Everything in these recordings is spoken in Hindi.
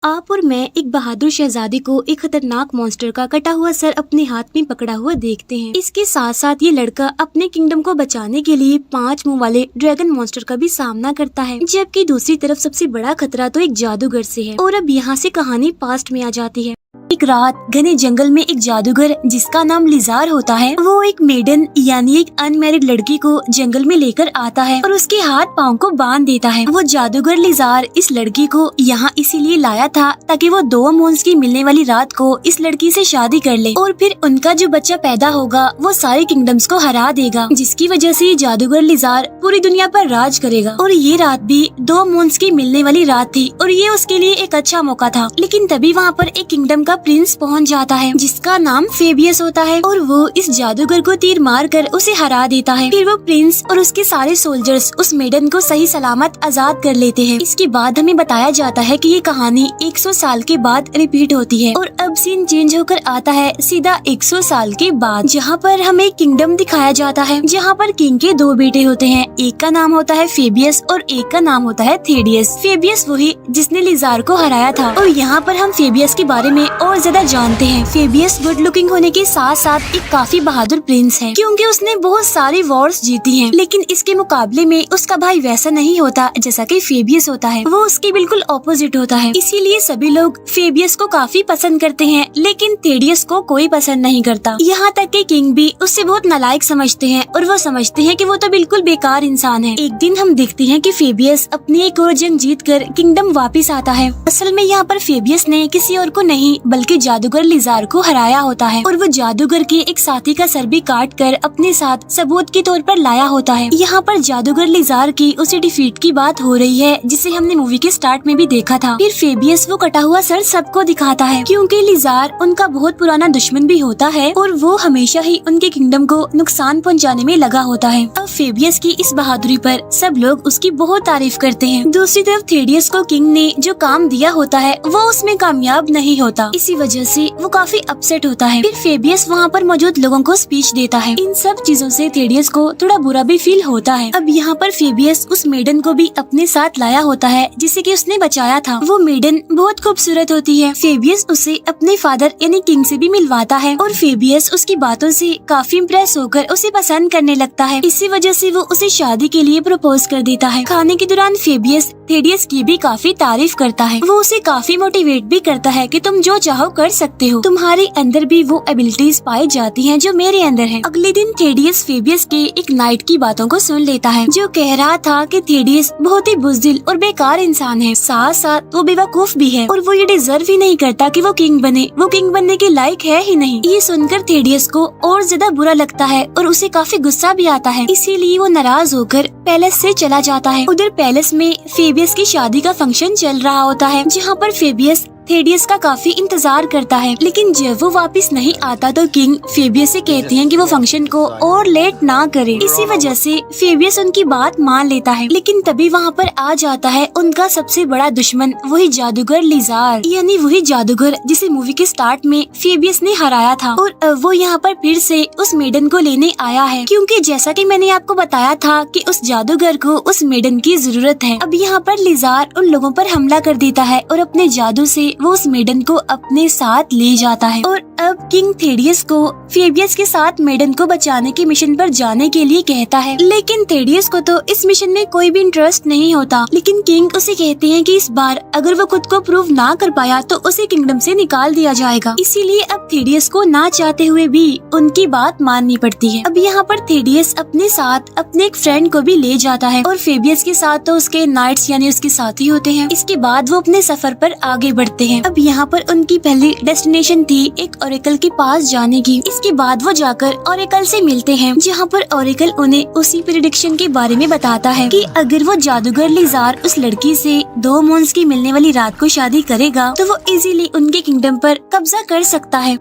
आप और मैं एक बहादुर शहजादी को एक खतरनाक मॉन्स्टर का कटा हुआ सर अपने हाथ में पकड़ा हुआ देखते हैं। इसके साथ साथ ये लड़का अपने किंगडम को बचाने के लिए 5 मुंह वाले ड्रैगन मॉन्स्टर का भी सामना करता है, जबकि दूसरी तरफ सबसे बड़ा खतरा तो एक जादूगर से है। और अब यहाँ से कहानी पास्ट में आ जाती है। एक रात घने जंगल में एक जादूगर जिसका नाम लिजार होता है, वो एक मेडन यानी एक अनमैरिड लड़की को जंगल में लेकर आता है और उसके हाथ पाँव को बांध देता है। वो जादूगर लिजार इस लड़की को यहाँ इसीलिए लाया था ताकि वो 2 मून्स की मिलने वाली रात को इस लड़की से शादी कर ले और फिर उनका जो बच्चा पैदा होगा वो सारे किंगडम्स को हरा देगा, जिसकी वजह से ये जादूगर लिजार पूरी दुनिया पर राज करेगा। और ये रात भी 2 मून्स की मिलने वाली रात थी और ये उसके लिए एक अच्छा मौका था। लेकिन तभी वहाँ पर एक किंगडम का प्रिंस पहुंच जाता है जिसका नाम फेबियस होता है और वो इस जादूगर को तीर मारकर उसे हरा देता है। फिर वो प्रिंस और उसके सारे सोल्जर्स उस मेडन को सही सलामत आजाद कर लेते हैं। इसके बाद हमें बताया जाता है कि ये कहानी 100 साल के बाद रिपीट होती है और अब सीन चेंज होकर आता है सीधा 100 साल के बाद, जहाँ पर हमें किंगडम दिखाया जाता है जहाँ पर किंग के 2 बेटे होते हैं। एक का नाम होता है फेबियस और एक का नाम होता है थेडियस। फेबियस वही जिसने लिजार को हराया था और यहाँ पर हम फेबियस के बारे में और ज्यादा जानते हैं। फेबियस गुड लुकिंग होने के साथ साथ एक काफी बहादुर प्रिंस है क्योंकि उसने बहुत सारी वॉर्स जीती हैं। लेकिन इसके मुकाबले में उसका भाई वैसा नहीं होता जैसा कि फेबियस होता है, वो उसके बिल्कुल ऑपोजिट होता है। इसीलिए सभी लोग फेबियस को काफी पसंद करते हैं लेकिन थेडियस को कोई पसंद नहीं करता। यहाँ तक कि किंग भी उससे बहुत नालायक समझते हैं और वो समझते हैं कि वो तो बिल्कुल बेकार इंसान है। एक दिन हम देखते हैं कि फेबियस अपनी एक और जंग जीत कर किंगडम वापिस आता है। असल में यहाँ पर फेबियस ने किसी और को नहीं बल्कि जादूगर लिजार को हराया होता है और वो जादूगर के एक साथी का सर भी काट कर अपने साथ सबूत के तौर पर लाया होता है। यहाँ पर जादूगर लिजार की उसे डिफीट की बात हो रही है जिसे हमने मूवी के स्टार्ट में भी देखा था। फिर फेबियस वो कटा हुआ सर सबको दिखाता है क्योंकि लिजार उनका बहुत पुराना दुश्मन भी होता है और वो हमेशा ही उनके किंगडम को नुकसान पहुँचाने में लगा होता है। अब फेबियस की इस बहादुरी पर सब लोग उसकी बहुत तारीफ करते हैं। दूसरी तरफ थेडियस को किंग ने जो काम दिया होता है वो उसमें कामयाब नहीं होता, इसी वजह से वो काफी अपसेट होता है। फिर फेबियस वहाँ पर मौजूद लोगों को स्पीच देता है। इन सब चीजों से थेडियस को थोड़ा बुरा भी फील होता है। अब यहाँ पर फेबियस उस मेडन को भी अपने साथ लाया होता है जिसे कि उसने बचाया था। वो मेडन बहुत खूबसूरत होती है। फेबियस उसे अपने फादर यानी किंग से भी मिलवाता है और फेबियस उसकी बातों से काफी इम्प्रेस होकर उसे पसंद करने लगता है। इसी वजह से वो उसे शादी के लिए प्रपोज कर देता है। खाने के दौरान फेबियस थेडियस की भी काफी तारीफ करता है। वो उसे काफी मोटिवेट भी करता है कि तुम जो चाहो कर सकते हो, तुम्हारे अंदर भी वो एबिलिटीज पाई जाती हैं जो मेरे अंदर है। अगले दिन थेडियस फेबियस के एक नाइट की बातों को सुन लेता है जो कह रहा था कि थेडियस बहुत ही बुज़दिल और बेकार इंसान है, साथ साथ वो बेवकूफ भी है और वो ये डिजर्व ही नहीं करता कि वो किंग बने, वो किंग बनने के लायक है ही नहीं। ये सुनकर थेडियस को और ज्यादा बुरा लगता है और उसे काफी गुस्सा भी आता है। इसीलिए वो नाराज होकर पैलेस से चला जाता है। उधर पैलेस में फेबियस की शादी का फंक्शन चल रहा होता है जहाँ पर फेबियस थेडियस का काफी इंतजार करता है। लेकिन जब वो वापस नहीं आता तो किंग फेबियस से कहते हैं कि वो फंक्शन को और लेट ना करे। इसी वजह से फेबियस उनकी बात मान लेता है। लेकिन तभी वहाँ पर आ जाता है उनका सबसे बड़ा दुश्मन, वही जादूगर लिजार, यानी वही जादूगर जिसे मूवी के स्टार्ट में फेबियस ने हराया था। और अब वो यहाँ पर फिर से उस मेडन को लेने आया है क्योंकि जैसा कि मैंने आपको बताया था कि उस जादूगर को उस मेडन की जरूरत है। अब यहाँ पर लिजार उन लोगों पर हमला कर देता है और अपने जादू से वो उस मेडन को अपने साथ ले जाता है। और अब किंग थेडियस को फेबियस के साथ मेडन को बचाने के मिशन पर जाने के लिए कहता है। लेकिन थेडियस को तो इस मिशन में कोई भी इंटरेस्ट नहीं होता। लेकिन किंग उसे कहते हैं कि इस बार अगर वो खुद को प्रूव ना कर पाया तो उसे किंगडम से निकाल दिया जाएगा। इसीलिए अब थेडियस को ना चाहते हुए भी उनकी बात माननी पड़ती है। अब यहाँ पर थेडियस अपने साथ अपने एक फ्रेंड को भी ले जाता है और फेबियस के साथ तो उसके नाइट्स यानी उसके साथी होते हैं। इसके बाद वो अपने सफर पर आगे बढ़ते हैं। अब यहाँ पर उनकी पहली डेस्टिनेशन थी एक ओरेकल के पास जाने की। इसके बाद वो जाकर ओरेकल से मिलते हैं जहाँ पर ओरेकल उन्हें उसी प्रेडिक्शन के बारे में बताता है कि अगर वो जादूगर लिजार उस लड़की से 2 मून्स की मिलने वाली रात को शादी करेगा तो वो इजीली उनके किंगडम पर कब्जा कर सकता है।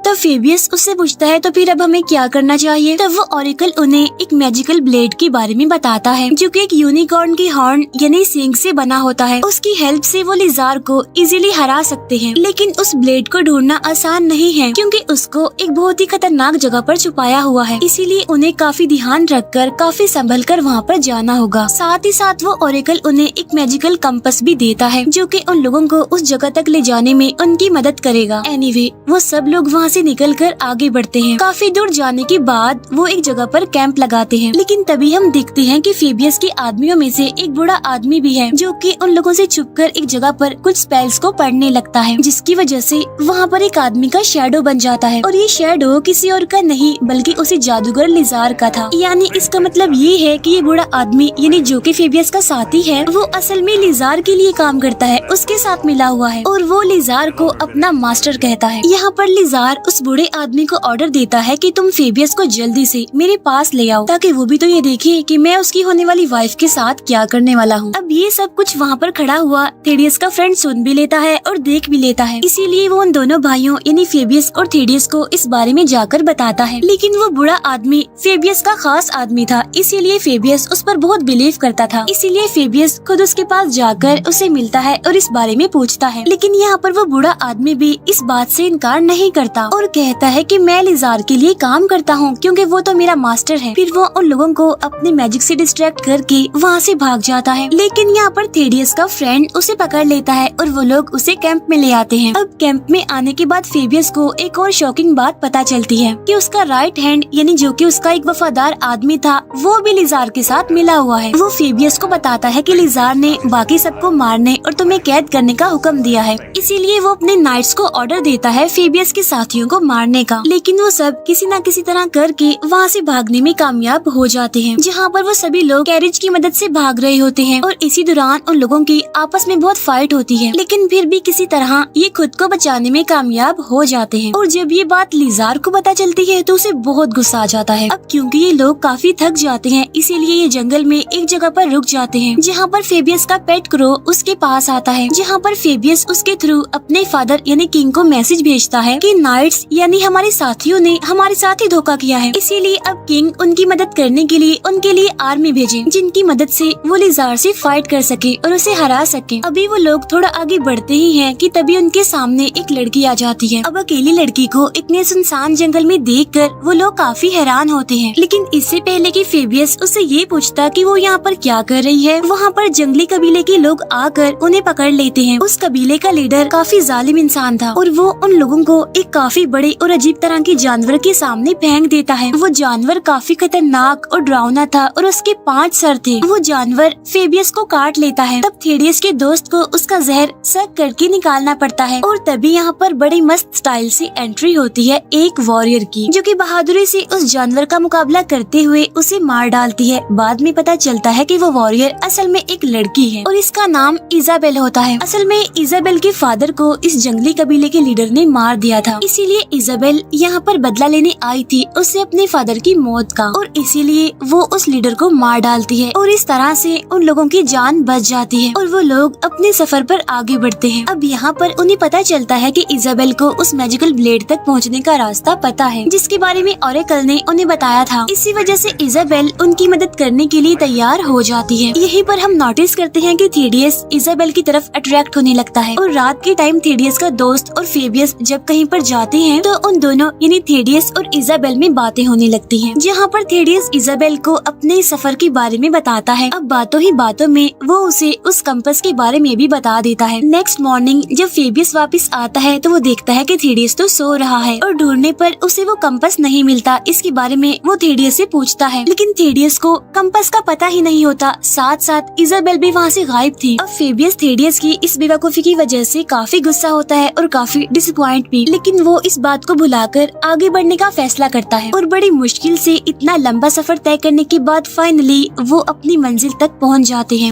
तब फेबियस उससे पूछता है तो फिर अब हमें क्या करना चाहिए। तब वो ऑरेकल उन्हें एक मैजिकल ब्लेड के बारे में बताता है जो कि एक यूनिकॉर्न की हॉर्न यानी सींग से बना होता है। उसकी हेल्प से वो लिजार को इजीली हरा सकते हैं, लेकिन उस ब्लेड को ढूंढना आसान नहीं है क्योंकि उसको एक बहुत ही खतरनाक जगह पर छुपाया हुआ है। इसीलिए उन्हें काफी ध्यान रखकर काफी संभल कर वहाँ पर जाना होगा। साथ ही साथ वो ऑरेकल उन्हें एक मैजिकल कंपास भी देता है जो कि उन लोगों को उस जगह तक ले जाने में उनकी मदद करेगा। एनीवे, वो सब लोग वहाँ से निकलकर आगे बढ़ते हैं। काफी दूर जाने के बाद वो एक जगह पर कैंप लगाते हैं, लेकिन तभी हम देखते हैं कि फेबियस के आदमियों में से एक बूढ़ा आदमी भी है जो कि उन लोगों से छुपकर एक जगह पर कुछ स्पेल्स को पढ़ने लगता है, जिसकी वजह से वहाँ पर एक आदमी का शैडो बन जाता है। और ये शैडो किसी और का नहीं बल्कि उसी जादूगर लिजार का था। यानी इसका मतलब ये है कि ये बूढ़ा आदमी यानी जो कि फेबियस का साथी है वो असल में लिजार के लिए काम करता है, उसके साथ मिला हुआ है और वो लिजार को अपना मास्टर कहता है। यहाँ पर लिजार उस बूढ़े आदमी को ऑर्डर देता है कि तुम फेबियस को जल्दी से मेरे पास ले आओ ताकि वो भी तो ये देखे कि मैं उसकी होने वाली वाइफ के साथ क्या करने वाला हूँ। अब ये सब कुछ वहाँ पर खड़ा हुआ थेडियस का फ्रेंड सुन भी लेता है और देख भी लेता है। इसीलिए वो उन दोनों भाइयों यानी फेबियस और थेडियस को इस बारे में जाकर बताता है। लेकिन वो बूढ़ा आदमी फेबियस का खास आदमी था, इसीलिए फेबियस उस पर बहुत बिलीव करता था। इसीलिए फेबियस खुद उसके पास जाकर उसे मिलता है और इस बारे में पूछता है। लेकिन यहाँ पर वो बूढ़ा आदमी भी इस बात से इनकार नहीं करता और कहता है कि मैं लिजार के लिए काम करता हूँ क्योंकि वो तो मेरा मास्टर है। फिर वो उन लोगों को अपने मैजिक से डिस्ट्रैक्ट करके वहाँ से भाग जाता है। लेकिन यहाँ पर थेडियस का फ्रेंड उसे पकड़ लेता है और वो लोग उसे कैंप में ले आते हैं। अब कैंप में आने के बाद फेबियस को एक और शॉकिंग बात पता चलती है कि उसका राइट हैंड यानी जो कि उसका एक वफादार आदमी था वो भी लिजार के साथ मिला हुआ है। वो फेबियस को बताता है कि लिजार ने बाकी सबको मारने और तुम्हें कैद करने का हुक्म दिया है, इसीलिए वो अपने नाइट्स को ऑर्डर देता है फेबियस के साथियों को मारने का। लेकिन वो सब किसी न किसी तरह करके वहाँ से भागने में कामयाब हो जाते हैं, जहाँ पर वो सभी लोग कैरेज की मदद से भाग रहे होते हैं और इसी दौरान उन लोगों की आपस में बहुत फाइट होती है। लेकिन फिर भी किसी तरह ये खुद को बचाने में कामयाब हो जाते हैं। और जब ये बात लिजार को पता चलती है तो उसे बहुत गुस्सा आ जाता है। अब क्योंकि ये लोग काफी थक जाते हैं इसीलिए ये जंगल में एक जगह पर रुक जाते हैं, जहाँ पर फेबियस का पेट क्रो उसके पास आता है, जहाँ पर फेबियस उसके थ्रू अपने फादर यानी किंग को मैसेज भेजता है कि नाइट्स यानी हमारे साथियों ने हमारे साथ ही धोखा किया है, इसीलिए अब किंग उनकी मदद करने के लिए उनके लिए आर्मी भेजे जिनकी मदद से वो लिजार से फाइट कर सके और उसे हरा सके। अभी वो लोग थोड़ा आगे बढ़ते ही हैं कि तभी उनके सामने एक लड़की आ जाती है। अब अकेली लड़की को इतने सुनसान जंगल में देखकर वो लोग काफी हैरान होते हैं। लेकिन इससे पहले कि फेबियस उससे ये पूछता कि वो यहाँ पर क्या कर रही है, वहाँ पर जंगली कबीले के लोग आकर उन्हें पकड़ लेते हैं। उस कबीले का लीडर काफी जालिम इंसान था और वो उन लोगों को एक काफी बड़े और अजीब तरह के जानवर के सामने फेंक देता है। वो जानवर काफी खतरनाक और डरावना था और उसके 5 सर थे। वो जानवर फेबियस को काट लेता है। तब थेडियस के दोस्त को उसका जहर सक करके निकालना पड़ता है और तभी यहाँ पर बड़ी मस्त स्टाइल से एंट्री होती है एक वॉरियर की, जो कि बहादुरी से उस जानवर का मुकाबला करते हुए उसे मार डालती है। बाद में पता चलता है कि वो वॉरियर असल में एक लड़की है और इसका नाम इजाबेल होता है। असल में इजाबेल के फादर को इस जंगली कबीले के लीडर ने मार दिया था, इसीलिए इजाबेल यहाँ पर बदला लेने आई थी उससे अपने फादर की मौत का और इसीलिए वो उस लीडर को मार डालती है और इस तरह से उन लोगों की जान बच जाती है और वो लोग अपने सफर पर आगे बढ़ते हैं। अब यहाँ पर उन्हें पता चलता है कि इजाबेल को उस मैजिकल ब्लेड तक पहुँचने का रास्ता पता है, जिसके बारे में ऑरेकल ने उन्हें बताया था। इसी वजह से इजाबेल उनकी मदद करने के लिए तैयार हो जाती है। यहीं पर हम नोटिस करते हैं कि थेडियस इजाबेल की तरफ अट्रैक्ट होने लगता है और रात के टाइम थेडियस का दोस्त और फेबियस जब कहीं पर जाते हैं तो उन दोनों यानी थेडियस और इजाबेल में बातें होने लगती हैं, जहाँ पर थेडियस इजाबेल को अपने सफर के बारे में बताता है। अब बातों ही बातों में वो उसे उस कंपास के बारे में भी बता देता है। नेक्स्ट मॉर्निंग जब फेबियस वापस आता है तो वो देखता है कि थेडियस तो सो रहा है और ढूंढने पर उसे वो कंपास नहीं मिलता। इसके बारे में वो थेडियस से पूछता है, लेकिन थेडियस को कंपास का पता ही नहीं होता। साथ साथ इजाबेल भी वहाँ से गायब थी। अब फेबियस थेडियस की इस बेवकूफी की वजह से काफी गुस्सा होता है और काफी डिसअपॉइंट भी, लेकिन वो इस बात को भुलाकर आगे बढ़ने का फैसला करता है और बड़ी मुश्किल से इतना लंबा सफर तय करने के बाद फाइनली वो अपनी मंजिल तक पहुँच जाते हैं।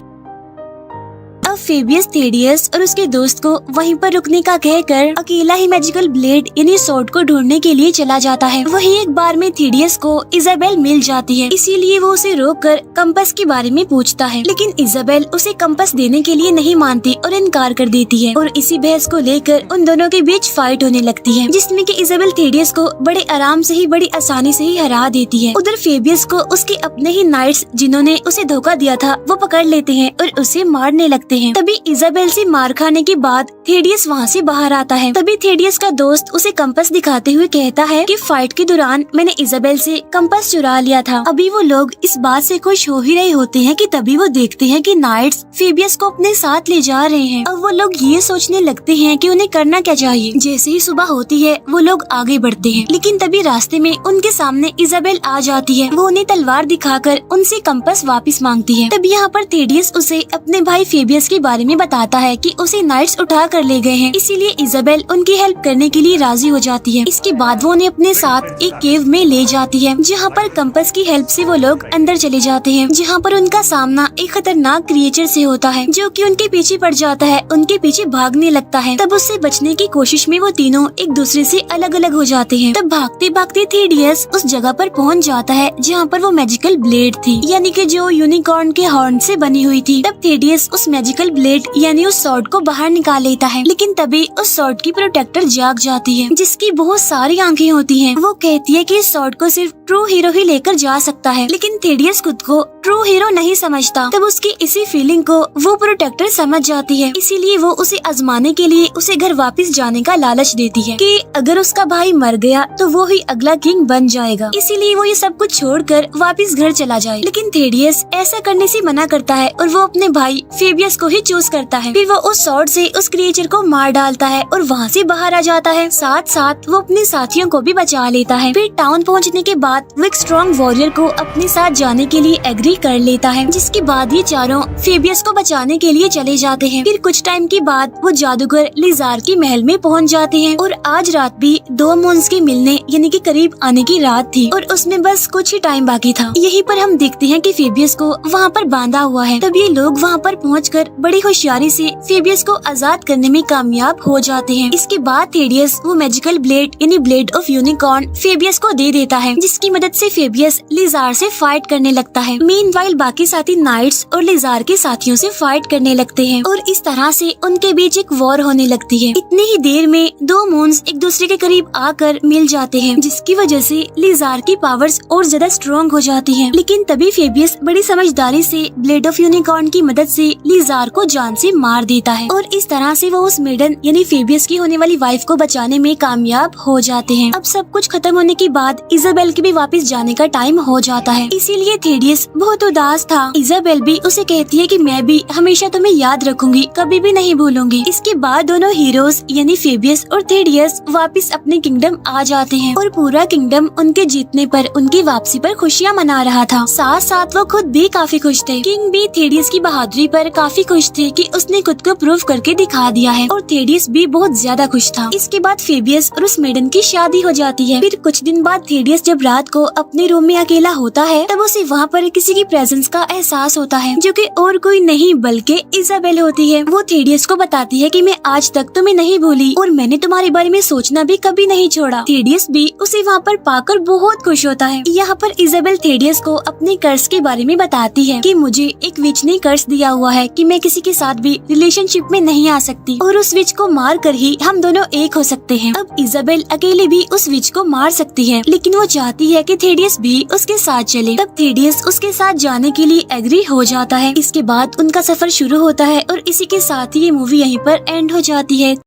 अब फेबियस थेडियस और उसके दोस्त को वहीं पर रुकने का कहकर अकेला ही मैजिकल ब्लेड यानी स्वॉर्ड को ढूंढने के लिए चला जाता है। वहीं एक बार में थेडियस को इजाबेल मिल जाती है, इसीलिए वो उसे रोककर कंपास के बारे में पूछता है, लेकिन इजाबेल उसे कंपास देने के लिए नहीं मानती और इनकार कर देती है और इसी बहस को लेकर उन दोनों के बीच फाइट होने लगती है, जिसमें कि इजाबेल थेडियस को बड़े आराम से ही बड़ी आसानी से ही हरा देती है। उधर फेबियस को उसके अपने ही नाइट्स जिन्होंने उसे धोखा दिया था वो पकड़ लेते हैं और उसे मारने लगते हैं। तभी इजाबेल से मार खाने के बाद थेडियस वहाँ से बाहर आता है। तभी थेडियस का दोस्त उसे कंपास दिखाते हुए कहता है कि फाइट के दौरान मैंने इजाबेल से कंपास चुरा लिया था। अभी वो लोग इस बात से खुश हो ही रहे होते हैं कि तभी वो देखते हैं कि नाइट्स फेबियस को अपने साथ ले जा रहे हैं। अब वो लोग ये सोचने लगते हैं कि उन्हें करना क्या चाहिए। जैसे ही सुबह होती है वो लोग आगे बढ़ते हैं, लेकिन तभी रास्ते में उनके सामने इजाबेल आ जाती है। वो उन्हें तलवार दिखाकर उनसे कंपास वापस मांगती है। तब यहाँ पर थेडियस उसे अपने भाई फेबियस के बारे में बताता है कि उसे नाइट्स उठा कर ले गए हैं, इसीलिए इजाबेल उनकी हेल्प करने के लिए राजी हो जाती है। इसके बाद वो उन्हें अपने साथ एक केव में ले जाती है, जहाँ पर कंपास की हेल्प से वो लोग अंदर चले जाते हैं, जहाँ पर उनका सामना एक खतरनाक क्रिएचर से होता है जो कि उनके पीछे पड़ जाता है, उनके पीछे भागने लगता है। तब उससे बचने की कोशिश में वो तीनों एक दूसरे से अलग अलग हो जाते हैं। तब भागते भागते थेडियस उस जगह पर पहुँच जाता है जहाँ पर वो मैजिकल ब्लेड थी, यानी कि जो यूनिकॉर्न के हॉर्न से बनी हुई थी। तब थेडियस उस मैजिकल ब्लेड यानी उस स्वॉर्ड को बाहर निकाल लेता है, लेकिन तभी उस स्वॉर्ड की प्रोटेक्टर जाग जाती है, जिसकी बहुत सारी आंखें होती हैं। वो कहती है कि इस स्वॉर्ड को सिर्फ ट्रू हीरो ही लेकर जा सकता है, लेकिन थेडियस खुद को ट्रू हीरो नहीं समझता। तब उसकी इसी फीलिंग को वो प्रोटेक्टर समझ जाती है, इसीलिए वो उसे आजमाने के लिए उसे घर वापस जाने का लालच देती है कि अगर उसका भाई मर गया तो वो ही अगला किंग बन जाएगा, इसीलिए वो ये सब कुछ छोड़कर वापस घर चला जाए। लेकिन थेडियस ऐसा करने से मना करता है और वो अपने भाई फेबियस को ही चूज करता है। फिर वो उस स्वॉर्ड से उस क्रिएचर को मार डालता है और वहाँ से बाहर आ जाता है। साथ साथ वो अपने साथियों को भी बचा लेता है। फिर टाउन पहुँचने के बाद वो एक स्ट्रॉन्ग वॉरियर को अपने साथ जाने के लिए एग्री कर लेता है, जिसके बाद ये चारों फेबियस को बचाने के लिए चले जाते हैं। फिर कुछ टाइम के बाद वो जादूगर लिजार के महल में पहुंच जाते हैं और आज रात भी दो मून्स के मिलने यानी कि करीब आने की रात थी और उसमें बस कुछ ही टाइम बाकी था। यहीं पर हम देखते हैं कि फेबियस को वहाँ पर बांधा हुआ है। तब ये लोग वहाँ पर पहुंचकर बड़ी होशियारी से फेबियस को आजाद करने में कामयाब हो जाते हैं। इसके बाद थेडियस वो मैजिकल ब्लेड यानी ब्लेड ऑफ यूनिकॉर्न फेबियस को दे देता है, जिसकी मदद से फेबियस लिजार से फाइट करने लगता है। मीनवाइल बाकी साथी नाइट्स और लिजार के साथियों से फाइट करने लगते हैं और इस तरह से उनके बीच एक वॉर होने लगती है। इतनी ही देर में दो मून्स एक दूसरे के करीब आकर मिल जाते हैं, जिसकी वजह से लिजार की पावर्स और ज्यादा स्ट्रॉन्ग हो जाती हैं। लेकिन तभी फेबियस बड़ी समझदारी से ब्लेड ऑफ यूनिकॉर्न की मदद से लिजार को जान से मार देता है और इस तरह से वो उस मेडन यानी फेबियस की होने वाली वाइफ को बचाने में कामयाब हो जाते हैं। अब सब कुछ खत्म होने के बाद इजाबेल के भी वापस जाने का टाइम हो जाता है, इसीलिए थेडियस बहुत उदास था। इजाबेल भी उसे कहती है कि मैं भी हमेशा तुम्हें याद रखूंगी, कभी भी नहीं भूलूंगी। इसके बाद दोनों हीरोज यानी फेबियस और थेडियस वापस अपने किंगडम आ जाते हैं और पूरा किंगडम उनके जीतने पर उनकी वापसी पर खुशियाँ मना रहा था। साथ साथ वो खुद भी काफी खुश थे। किंग भी थेडियस की बहादुरी पर काफी खुश थे कि उसने खुद को प्रूव करके दिखा दिया है और थेडियस भी बहुत ज्यादा खुश था। इसके बाद फेबियस और उस मेडन की शादी हो जाती है। फिर कुछ दिन बाद थेडियस जब रात को अपने रूम में अकेला होता है तब उसे वहाँ पर किसी की प्रेजेंस का एहसास होता है, जो कि और कोई नहीं बल्कि इजाबेल होती है। वो थेडियस को बताती है कि मैं आज तक तुम्हें नहीं भूली और मैंने तुम्हारे बारे में सोचना भी कभी नहीं छोड़ा। थेडियस भी उसे वहाँ पर पाकर बहुत खुश होता है। यहाँ पर इजाबेल थेडियस को अपने कर्ज के बारे में बताती है कि मुझे एक विच ने कर्ज दिया हुआ है कि मैं किसी के साथ भी रिलेशनशिप में नहीं आ सकती और उस विच को मार कर ही हम दोनों एक हो सकते हैं। अब इजाबेल अकेले भी उस विच को मार सकती है, लेकिन वो चाहती है कि थेडियस भी उसके साथ चले। तब थेडियस उसके साथ जाने के लिए एग्री हो जाता है। इसके बाद उनका सफर शुरू होता है और इसी के साथ ही ये मूवी यहीं पर एंड हो जाती है।